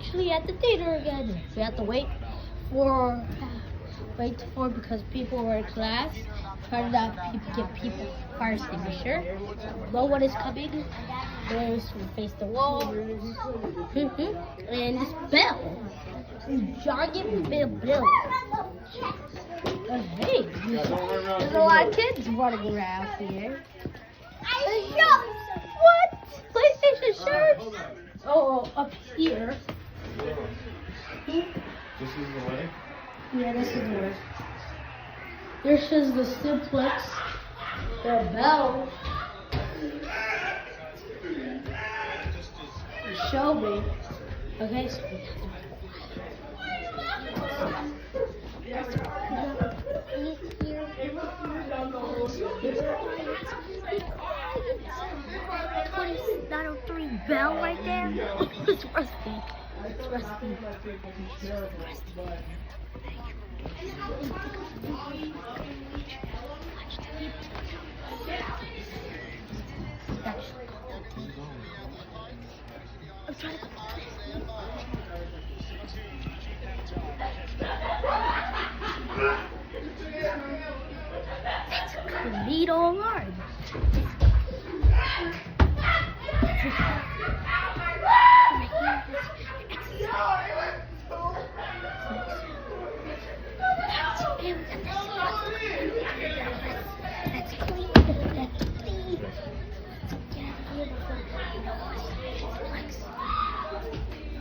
actually at the theater again. We have to wait for because people were in class. Trying to get people fire extinguisher. No one is coming. There's we face the wall. And this bell. Giant bill. Hey, there's a lot of kids running around here. What? PlayStation shirts? Oh, up here. This is the way? Yeah, this is the way. This is the Simplex. The bell. Show me. Okay, so bell right there. It's rusty. It's rusty. I'm trying to Lead on hard.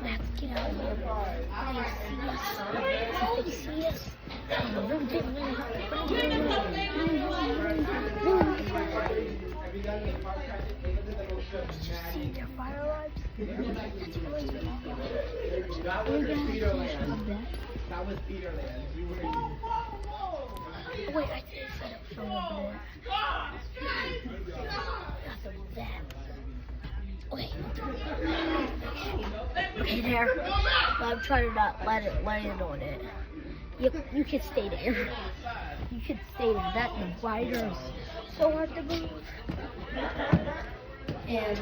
Let's get out of here. They see us. See their fire alarms? That was Peterland. You were. Wait, I did set up from over there. Nothing with that. Okay, there. I'm trying to not let it on it. You can stay there. You can stay there. That divider is so hard to move. And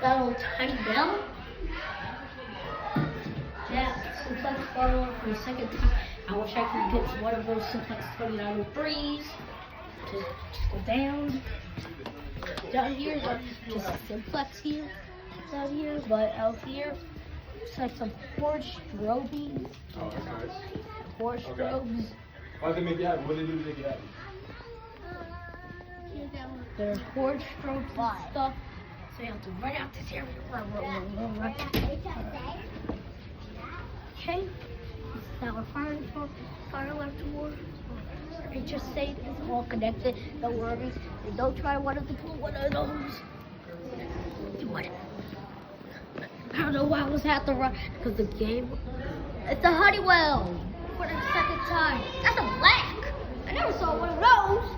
that little tiny bell. Yeah, Simplex follow for the second time. I wish I could get one of those Simplex 2903s. Just go down. Down here, just a Simplex here. Down here, but out here, it's like some Porsche strobies. Oh, that's nice. Porsche strobes. Why did they make that? What did they do to make that? There's Porsche strobes and stuff. So you have to run out this area. Run. Okay. Now we're fire left door. It just say it's all connected. Don't worry. And don't try one of those. Do what? I don't know why I was had to run because the game. It's a Honeywell for the second time. That's a black. I never saw one of those.